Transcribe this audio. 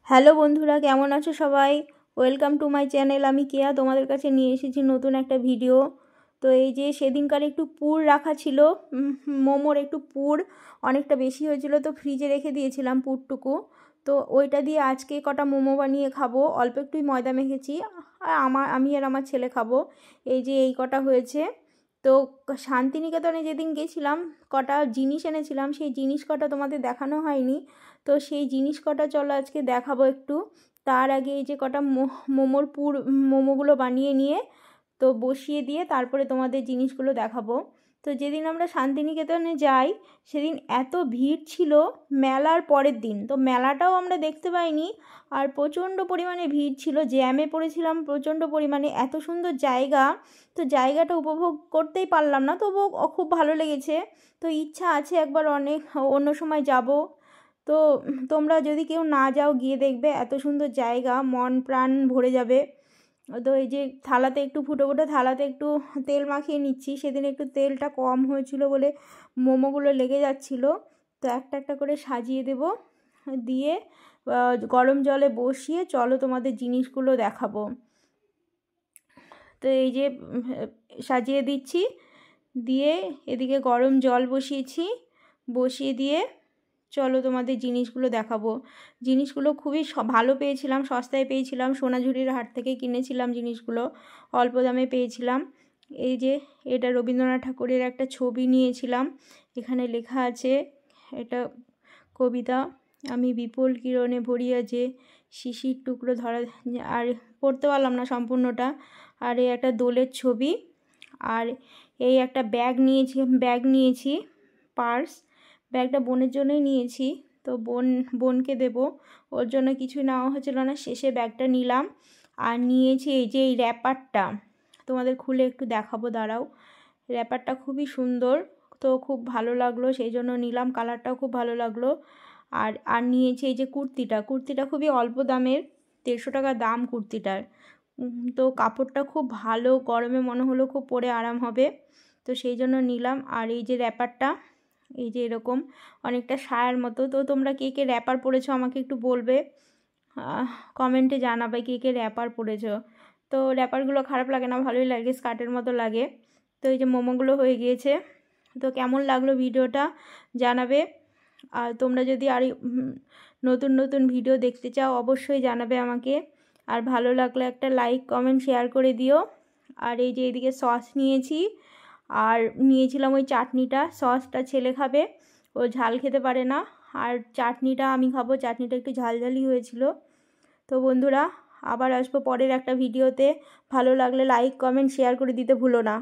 Hello বন্ধুরা, কেমন আছো সবাই? Welcome to my channel. আমি কেয়া তোমাদের কাছে নিয়ে এসেছি নতুন একটা ভিডিও। তো এই যে সেদিনকার একটু পুর রাখা ছিল, মোমোর একটু পুর অনেকটা বেশি হয়েছিল, তো ফ্রিজে রেখে দিয়েছিলাম পুরটুকু। তো ওইটা দিয়ে আজকে কটা মোমো বানিয়ে খাবো। অল্প একটুই ময়দা মেখেছি, আর আমি আর আমার ছেলে খাবো। এই যে এই কটা হয়েছে। তো শান্তিনিকেতনে যেদিন গেছিলাম কটা জিনিস এনেছিলাম, সেই জিনিস কটা তোমাদের দেখানো হয়নি। তো সেই জিনিস কটা চলো আজকে দেখাবো একটু। তার আগে এই যে কটা মোমোর পুর মোমোগুলো বানিয়ে নিয়ে তো বসিয়ে দিয়ে তারপরে তোমাদের জিনিসগুলো দেখাবো। তো যেদিন আমরা শান্তিনিকেতনে যাই সেদিন এত ভিড় ছিল, মেলার পরের দিন, তো মেলাটাও আমরা দেখতে পাইনি। আর প্রচণ্ড পরিমাণে ভিড় ছিল, জ্যামে পড়েছিলাম প্রচণ্ড পরিমাণে। এত সুন্দর জায়গা, তো জায়গাটা উপভোগ করতেই পারলাম না, তবুও খুব ভালো লেগেছে। তো ইচ্ছা আছে একবার অন্য সময় যাব। তো তোমরা যদি কেউ না যাও গিয়ে দেখবে, এত সুন্দর জায়গা, মন প্রাণ ভরে যাবে। তো এই যে থালাতে একটু ফুটো ফুটো থালাতে একটু তেল মাখিয়ে নিচ্ছি, সেদিন একটু তেলটা কম হয়েছিল বলে মোমোগুলো লেগে যাচ্ছিল। তো একটা একটা করে সাজিয়ে দেব, দিয়ে গরম জলে বসিয়ে চলো তোমাদের জিনিসগুলো দেখাবো। তো এই যে সাজিয়ে দিচ্ছি, দিয়ে এদিকে গরম জল বসিয়েছি, বসিয়ে দিয়ে চলো তোমাদের জিনিসগুলো দেখাবো। জিনিসগুলো খুবই ভালো পেয়েছিলাম, সস্তায় পেয়েছিলাম, সোনাঝুরির হাট থেকে কিনেছিলাম জিনিসগুলো, অল্প দামে পেয়েছিলাম। এই যে এটা রবীন্দ্রনাথ ঠাকুরের একটা ছবি নিয়েছিলাম, এখানে লেখা আছে এটা কবিতা, আমি বিপুল কিরণে ভরিয়া যে শিশির টুকরো ধরা, আর পড়তে পারলাম না সম্পূর্ণটা। আর এই একটা দোলের ছবি, আর এই একটা ব্যাগ নিয়েছি পার্স। ব্যাগটা বোনের জন্যই নিয়েছি, তো বোনকে দেব, ওর জন্য কিছুই নেওয়া হচ্ছিল না, শেষে ব্যাগটা নিলাম। আর নিয়েছি এই যে এই র্যাপারটা, তোমাদের খুলে একটু দেখাবো, দাঁড়াও। র্যাপারটা খুবই সুন্দর, তো খুব ভালো লাগলো, সেই জন্য নিলাম, কালারটাও খুব ভালো লাগলো। আর নিয়েছি এই যে কুর্তিটা খুবই অল্প দামের, 150 টাকা দাম কুর্তিটার। তো কাপড়টা খুব ভালো, গরমে মনে হলো খুব পরে আরাম হবে, তো সেই জন্য নিলাম। আর এই যে র্যাপারটা, এই যে এরকম অনেকটা সায়ার মতো। তো তোমরা কে কে র্যাপার পরেছো আমাকে একটু বলবে, কমেন্টে জানাবে কে কে র্যাপার পরেছো। তো র্যাপারগুলো খারাপ লাগে না, ভালোই লাগে, স্কার্টের মতো লাগে। তো এই যে মোমোগুলো হয়ে গিয়েছে। তো কেমন লাগলো ভিডিওটা জানাবে। আর তোমরা যদি আর নতুন নতুন ভিডিও দেখতে চাও অবশ্যই জানাবে আমাকে। আর ভালো লাগলে একটা লাইক কমেন্ট শেয়ার করে দিও। আর এই যে এদিকে সস নিয়েছি, আর নিয়েছিলাম ওই চাটনিটা, সসটা ছেলে খাবে, ও ঝাল খেতে পারে না, আর চাটনিটা আমি খাবো, চাটনিটা একটু ঝালঝালি হয়েছিল। তো বন্ধুরা, আবার আসবো পরের একটা ভিডিওতে, ভালো লাগলে লাইক কমেন্ট শেয়ার করে দিতে ভুলো না।